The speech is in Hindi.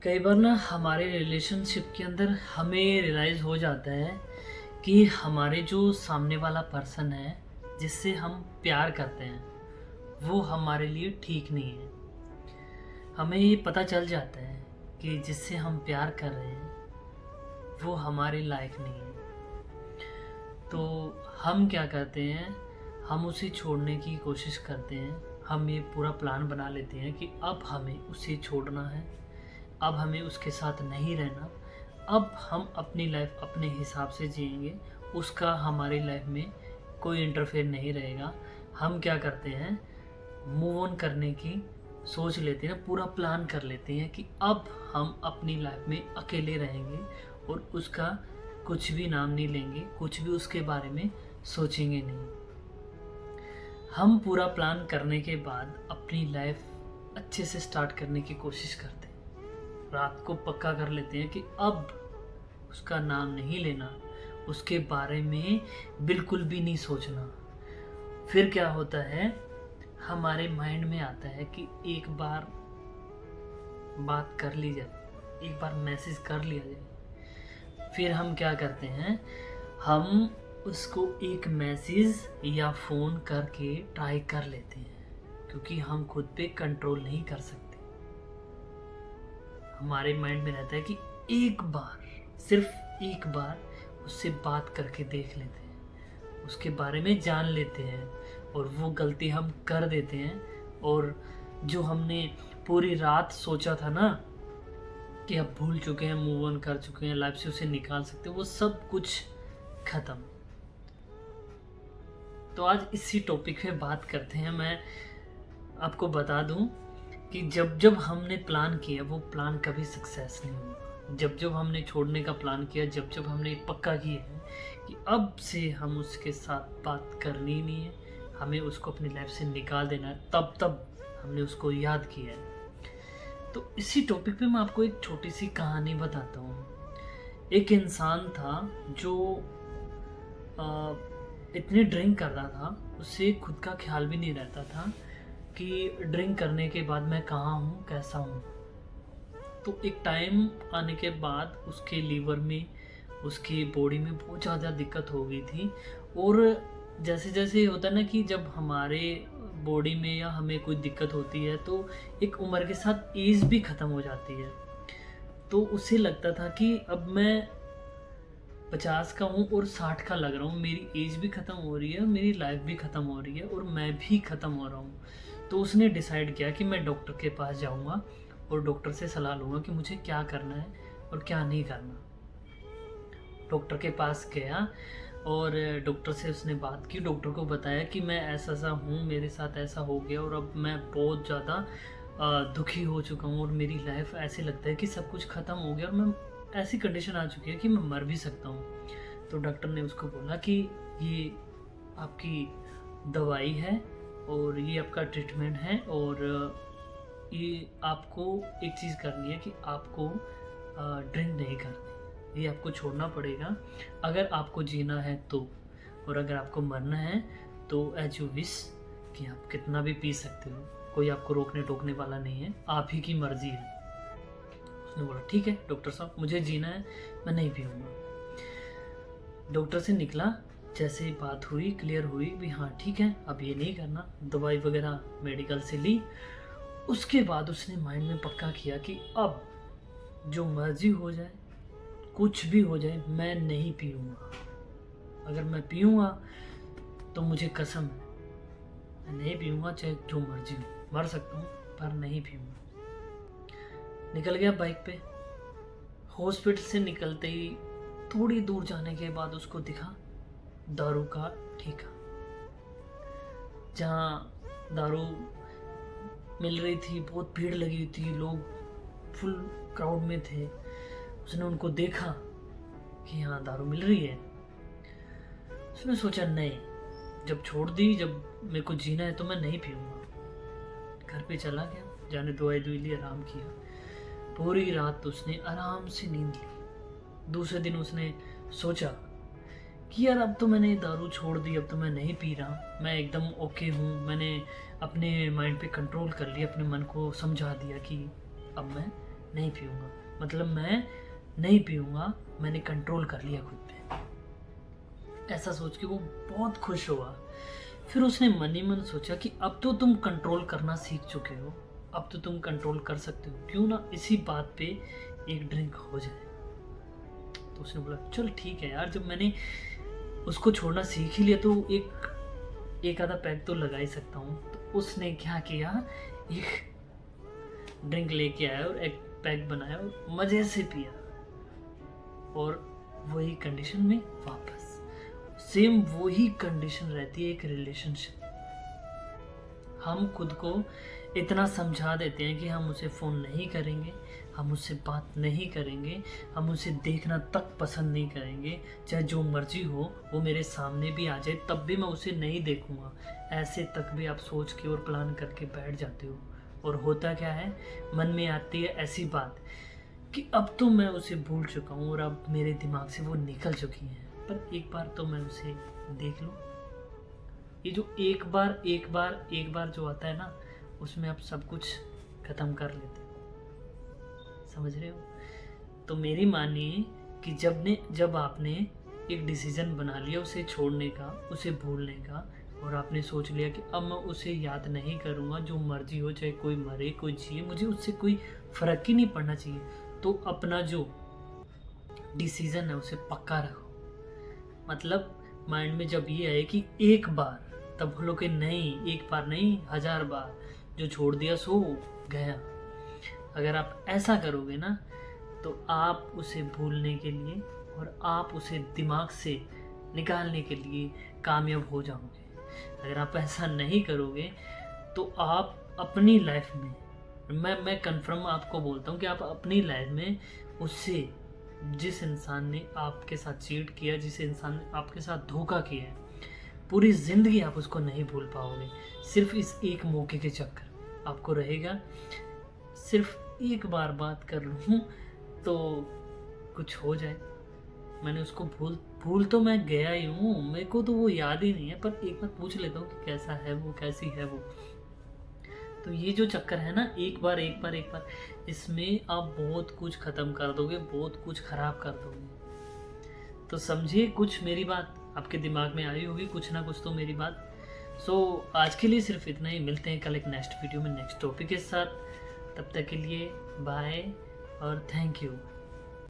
कई बार ना हमारे रिलेशनशिप के अंदर हमें रियलाइज़ हो जाता है कि हमारे जो सामने वाला पर्सन है जिससे हम प्यार करते हैं वो हमारे लिए ठीक नहीं है। हमें ये पता चल जाता है कि जिससे हम प्यार कर रहे हैं वो हमारे लायक नहीं है। तो हम क्या करते हैं, हम उसे छोड़ने की कोशिश करते हैं। हम ये पूरा प्लान बना लेते हैं कि अब हमें उसे छोड़ना है, अब हमें उसके साथ नहीं रहना, अब हम अपनी लाइफ अपने हिसाब से जिएँगे, उसका हमारी लाइफ में कोई इंटरफेयर नहीं रहेगा। हम क्या करते हैं, मूव ऑन करने की सोच लेते हैं, पूरा प्लान कर लेते हैं कि अब हम अपनी लाइफ में अकेले रहेंगे और उसका कुछ भी नाम नहीं लेंगे, कुछ भी उसके बारे में सोचेंगे नहीं। हम पूरा प्लान करने के बाद अपनी लाइफ अच्छे से स्टार्ट करने की कोशिश करते हैं। रात को पक्का कर लेते हैं कि अब उसका नाम नहीं लेना, उसके बारे में बिल्कुल भी नहीं सोचना। फिर क्या होता है, हमारे माइंड में आता है कि एक बार बात कर ली जाए, एक बार मैसेज कर लिया जाए। फिर हम क्या करते हैं, हम उसको एक मैसेज या फ़ोन करके ट्राई कर लेते हैं, क्योंकि हम खुद पे कंट्रोल नहीं कर सकते। हमारे माइंड में रहता है कि एक बार, सिर्फ एक बार उससे बात करके देख लेते हैं, उसके बारे में जान लेते हैं, और वो गलती हम कर देते हैं। और जो हमने पूरी रात सोचा था ना कि अब भूल चुके हैं, मूव ऑन कर चुके हैं, लाइफ से उसे निकाल सकते हैं, वो सब कुछ ख़त्म। तो आज इसी टॉपिक पे बात करते हैं। मैं आपको बता दूं कि जब जब हमने प्लान किया वो प्लान कभी सक्सेस नहीं हुआ। जब जब हमने छोड़ने का प्लान किया, जब जब हमने पक्का किया है कि अब से हम उसके साथ बात करनी ही नहीं है, हमें उसको अपनी लाइफ से निकाल देना है, तब तब हमने उसको याद किया है। तो इसी टॉपिक पे मैं आपको एक छोटी सी कहानी बताता हूँ। एक इंसान था जो इतनी ड्रिंक कर रहा था, उसे खुद का ख्याल भी नहीं रहता था कि ड्रिंक करने के बाद मैं कहाँ हूँ, कैसा हूँ। तो एक टाइम आने के बाद उसके लीवर में, उसकी बॉडी में बहुत ज़्यादा दिक्कत हो गई थी। और जैसे जैसे होता है ना कि जब हमारे बॉडी में या हमें कोई दिक्कत होती है तो एक उम्र के साथ एज भी ख़त्म हो जाती है। तो उसे लगता था कि अब मैं 50 का हूँ और 60 का लग रहा हूँ, मेरी एज भी ख़त्म हो रही है, मेरी लाइफ भी ख़त्म हो रही है और मैं भी ख़त्म हो रहा हूँ। तो उसने डिसाइड किया कि मैं डॉक्टर के पास जाऊँगा और डॉक्टर से सलाह लूँगा कि मुझे क्या करना है और क्या नहीं करना। डॉक्टर के पास गया और डॉक्टर से उसने बात की, डॉक्टर को बताया कि मैं ऐसा-ऐसा हूँ, मेरे साथ ऐसा हो गया और अब मैं बहुत ज़्यादा दुखी हो चुका हूँ और मेरी लाइफ ऐसे लगता है कि सब कुछ ख़त्म हो गया और मैं ऐसी कंडीशन आ चुकी है कि मैं मर भी सकता हूँ। तो डॉक्टर ने उसको बोला कि ये आपकी दवाई है और ये आपका ट्रीटमेंट है, और ये आपको एक चीज़ करनी है कि आपको ड्रिंक नहीं करनी, ये आपको छोड़ना पड़ेगा अगर आपको जीना है तो, और अगर आपको मरना है तो एज यू विश, कि आप कितना भी पी सकते हो, कोई आपको रोकने टोकने वाला नहीं है, आप ही की मर्ज़ी है। उसने बोला ठीक है डॉक्टर साहब, मुझे जीना है, मैं नहीं पीऊँगा। डॉक्टर से निकला, जैसे ही बात हुई, क्लियर हुई भी हाँ ठीक है, अब ये नहीं करना, दवाई वगैरह मेडिकल से ली। उसके बाद उसने माइंड में पक्का किया कि अब जो मर्जी हो जाए, कुछ भी हो जाए, मैं नहीं पीऊँगा। अगर मैं पीऊँगा तो मुझे कसम है मैं नहीं पीऊँगा, चाहे जो मर्जी हो, मर सकता हूँ पर नहीं पीऊँगा। निकल गया बाइक पे। हॉस्पिटल से निकलते ही थोड़ी दूर जाने के बाद उसको दिखा दारू का ठेका, जहाँ दारू मिल रही थी, बहुत भीड़ लगी हुई थी, लोग फुल क्राउड में थे। उसने उनको देखा कि यहाँ दारू मिल रही है। उसने सोचा नहीं, जब छोड़ दी, जब मेरे को जीना है तो मैं नहीं पीऊँगा। घर पे चला गया, जाने दवाई दुई ली, आराम किया। पूरी रात उसने आराम से नींद ली। दूसरे दिन उसने सोचा कि यार अब तो मैंने दारू छोड़ दी, अब तो मैं नहीं पी रहा, मैं एकदम ओके हूँ, मैंने अपने माइंड पे कंट्रोल कर लिया, अपने मन को समझा दिया कि अब मैं नहीं पीऊँगा, मतलब मैं नहीं पीऊँगा, मैंने कंट्रोल कर लिया खुद पे। ऐसा सोच के वो बहुत खुश हुआ। फिर उसने मन ही मन सोचा कि अब तो तुम कंट्रोल करना सीख चुके हो, अब तो तुम कंट्रोल कर सकते हो, क्यों ना इसी बात पे एक ड्रिंक हो जाए। तो उसने बोला चल ठीक है यार, जब मैंने उसको छोड़ना सीख ही लिया तो एक आधा पैक तो लगा ही सकता हूँ। तो उसने क्या किया, एक ड्रिंक लेके आया और एक पैक बनाया और मज़े से पिया, और वही कंडीशन में वापस सेम वही कंडीशन रहती है एक रिलेशनशिप। हम खुद को इतना समझा देते हैं कि हम उसे फ़ोन नहीं करेंगे, हम उससे बात नहीं करेंगे, हम उसे देखना तक पसंद नहीं करेंगे, चाहे जो मर्जी हो वो मेरे सामने भी आ जाए तब भी मैं उसे नहीं देखूंगा। ऐसे तक भी आप सोच के और प्लान करके बैठ जाते हो, और होता क्या है, मन में आती है ऐसी बात कि अब तो मैं उसे भूल चुका हूँ और अब मेरे दिमाग से वो निकल चुकी हैं, पर एक बार तो मैं उसे देख लूँ। ये जो एक बार जो आता है ना, उसमें आप सब कुछ ख़त्म कर लेते हो, समझ रहे हो। तो मेरी मानिए कि जब आपने एक डिसीज़न बना लिया उसे छोड़ने का, उसे भूलने का, और आपने सोच लिया कि अब मैं उसे याद नहीं करूँगा, जो मर्जी हो, चाहे कोई मरे कोई जिए, मुझे उससे कोई फ़र्क ही नहीं पड़ना चाहिए, तो अपना जो डिसीज़न है उसे पक्का रखो। मतलब माइंड में जब ये आए कि एक बार, तब बोलो कि नहीं, एक बार नहीं 1000 बार, जो छोड़ दिया सो गया। अगर आप ऐसा करोगे ना, तो आप उसे भूलने के लिए और आप उसे दिमाग से निकालने के लिए कामयाब हो जाओगे। अगर आप ऐसा नहीं करोगे तो आप अपनी लाइफ में, मैं कंफर्म आपको बोलता हूँ कि आप अपनी लाइफ में उससे, जिस इंसान ने आपके साथ चीट किया, जिस इंसान ने आपके साथ धोखा किया है, पूरी ज़िंदगी आप उसको नहीं भूल पाओगे। सिर्फ इस एक मौके के चक्कर आपको रहेगा, सिर्फ एक बार बात कर लूँ तो कुछ हो जाए। मैंने उसको भूल तो मैं गया ही हूँ, मेरे को तो वो याद ही नहीं है, पर एक बार पूछ लेता हूँ कि कैसा है वो, कैसी है वो। तो ये जो चक्कर है ना, एक बार, इसमें आप बहुत कुछ ख़त्म कर दोगे, बहुत कुछ ख़राब कर दोगे। तो समझिए, कुछ मेरी बात आपके दिमाग में आई होगी, कुछ ना कुछ तो मेरी बात। सो आज के लिए सिर्फ इतना ही, मिलते हैं कल एक नेक्स्ट वीडियो में नेक्स्ट टॉपिक के साथ। तब तक के लिए बाय और थैंक यू।